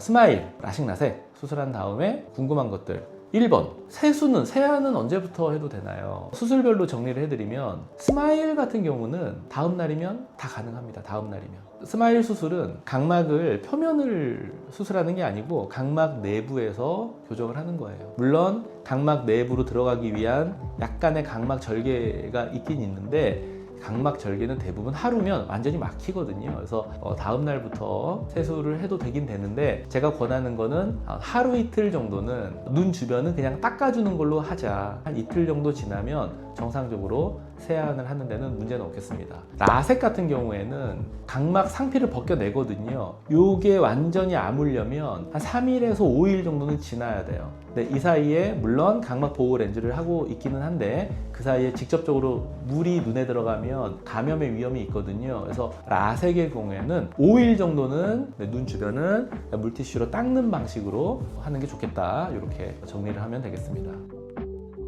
스마일, 라식, 라섹 수술한 다음에 궁금한 것들. 1번, 세안은 언제부터 해도 되나요? 수술별로 정리를 해드리면 스마일 같은 경우는 다음 날이면 다 가능합니다. 다음 날이면. 스마일 수술은 각막을 표면을 수술하는 게 아니고 각막 내부에서 교정을 하는 거예요. 물론 각막 내부로 들어가기 위한 약간의 각막 절개가 있긴 있는데 각막 절개는 대부분 하루면 완전히 막히거든요. 그래서 다음 날부터 세수를 해도 되긴 되는데 제가 권하는 거는 하루 이틀 정도는 눈 주변은 그냥 닦아주는 걸로 하자. 한 이틀 정도 지나면 정상적으로 세안을 하는 데는 문제는 없겠습니다. 라섹 같은 경우에는 각막 상피를 벗겨내거든요. 요게 완전히 아물려면 한 3일에서 5일 정도는 지나야 돼요. 근데 이 사이에 물론 각막 보호 렌즈를 하고 있기는 한데 그 사이에 직접적으로 물이 눈에 들어가면 감염의 위험이 있거든요. 그래서 라섹의 경우에는 5일 정도는 눈 주변은 물티슈로 닦는 방식으로 하는 게 좋겠다. 이렇게 정리를 하면 되겠습니다.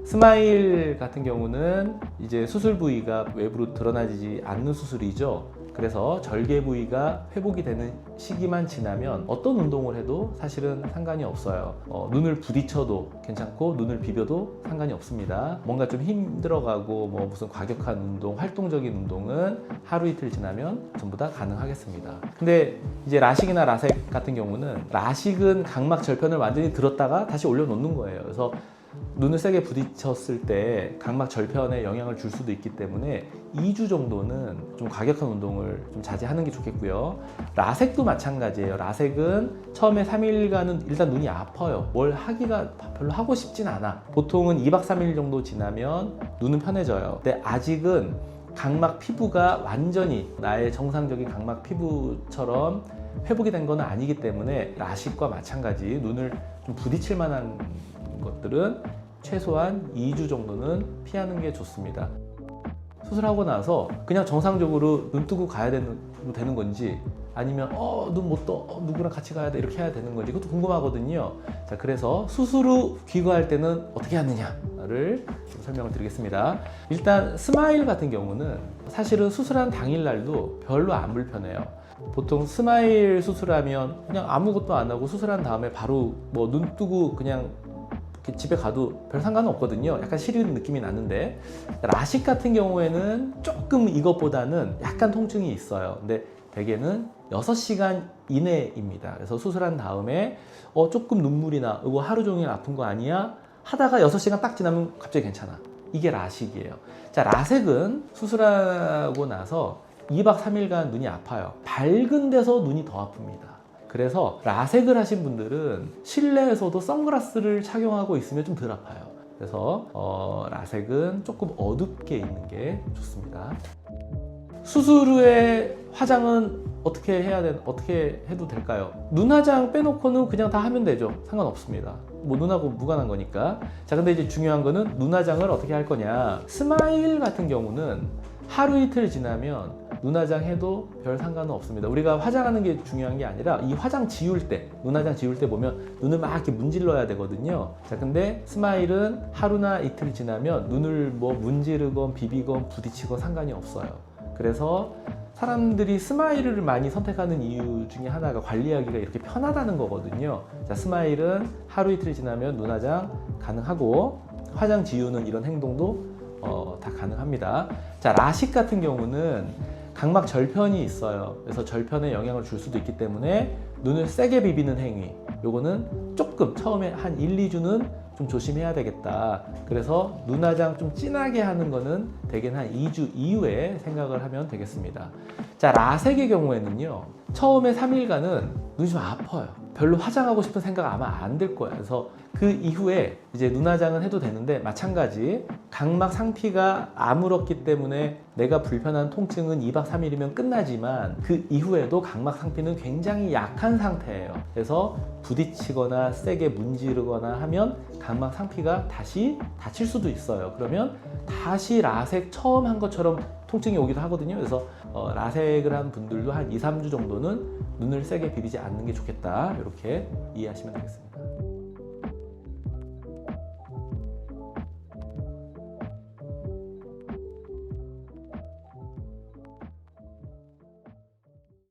스마일 같은 경우는 이제 수술 부위가 외부로 드러나지 않는 수술이죠. 그래서 절개 부위가 회복이 되는 시기만 지나면 어떤 운동을 해도 사실은 상관이 없어요. 눈을 부딪혀도 괜찮고 눈을 비벼도 상관이 없습니다. 뭔가 좀 힘들어가고 뭐 무슨 과격한 운동, 활동적인 운동은 하루 이틀 지나면 전부 다 가능하겠습니다. 근데 이제 라식이나 라섹 같은 경우는 라식은 각막 절편을 완전히 들었다가 다시 올려놓는 거예요. 그래서 눈을 세게 부딪혔을 때 각막 절편에 영향을 줄 수도 있기 때문에 2주 정도는 좀 과격한 운동을 좀 자제하는 게 좋겠고요. 라섹도 마찬가지예요. 라섹은 처음에 3일간은 일단 눈이 아파요. 뭘 하기가 별로 하고 싶진 않아. 보통은 2박 3일 정도 지나면 눈은 편해져요. 근데 아직은 각막 피부가 완전히 나의 정상적인 각막 피부처럼 회복이 된 건 아니기 때문에 라식과 마찬가지 눈을 좀 부딪힐 만한 것들은 최소한 2주 정도는 피하는 게 좋습니다. 수술하고 나서 그냥 정상적으로 눈 뜨고 가야 되는 건지 아니면 눈 못 떠, 누구랑 같이 가야 돼 이렇게 해야 되는 건지 그것도 궁금하거든요. 자, 그래서 수술 후 귀가할 때는 어떻게 하느냐를 좀 설명을 드리겠습니다. 일단 스마일 같은 경우는 사실은 수술한 당일날도 별로 안 불편해요. 보통 스마일 수술하면 그냥 아무것도 안 하고 수술한 다음에 바로 뭐 눈 뜨고 그냥 집에 가도 별 상관은 없거든요. 약간 시리는 느낌이 나는데 라식 같은 경우에는 조금 이것보다는 약간 통증이 있어요. 근데 대개는 6시간 이내입니다. 그래서 수술한 다음에 조금 눈물이 나, 이거 하루 종일 아픈 거 아니야? 하다가 6시간 딱 지나면 갑자기 괜찮아. 이게 라식이에요. 자, 라섹은 수술하고 나서 2박 3일간 눈이 아파요. 밝은 데서 눈이 더 아픕니다. 그래서 라섹을 하신 분들은 실내에서도 선글라스를 착용하고 있으면 좀 덜 아파요. 그래서 라섹은 조금 어둡게 있는 게 좋습니다. 수술 후에 화장은 어떻게 해도 될까요? 눈화장 빼놓고는 그냥 다 하면 되죠. 상관없습니다. 뭐 눈하고 무관한 거니까. 자, 근데 이제 중요한 거는 눈화장을 어떻게 할 거냐. 스마일 같은 경우는 하루 이틀 지나면 눈화장 해도 별 상관은 없습니다. 우리가 화장하는 게 중요한 게 아니라 이 화장 지울 때, 눈화장 지울 때 보면 눈을 막 이렇게 문질러야 되거든요. 자, 근데 스마일은 하루나 이틀 지나면 눈을 뭐 문지르건 비비건 부딪히건 상관이 없어요. 그래서 사람들이 스마일을 많이 선택하는 이유 중에 하나가 관리하기가 이렇게 편하다는 거거든요. 자, 스마일은 하루 이틀 지나면 눈화장 가능하고 화장 지우는 이런 행동도 다 가능합니다. 자, 라식 같은 경우는 각막 절편이 있어요. 그래서 절편에 영향을 줄 수도 있기 때문에 눈을 세게 비비는 행위, 요거는 조금 처음에 한 1, 2주는 좀 조심해야 되겠다. 그래서 눈화장 좀 진하게 하는 거는 대개는 한 2주 이후에 생각을 하면 되겠습니다. 자, 라섹의 경우에는요, 처음에 3일간은 눈이 좀 아파요. 별로 화장하고 싶은 생각 아마 안 들 거예요. 그래서 그 이후에 이제 눈화장은 해도 되는데 마찬가지 각막 상피가 아물었기 때문에 내가 불편한 통증은 2박 3일이면 끝나지만 그 이후에도 각막 상피는 굉장히 약한 상태예요. 그래서 부딪히거나 세게 문지르거나 하면 각막 상피가 다시 다칠 수도 있어요. 그러면 다시 라섹 처음 한 것처럼 통증이 오기도 하거든요. 그래서 라섹을 한 분들도 한 2, 3주 정도는 눈을 세게 비비지 않는 게 좋겠다. 이렇게 이해하시면 되겠습니다.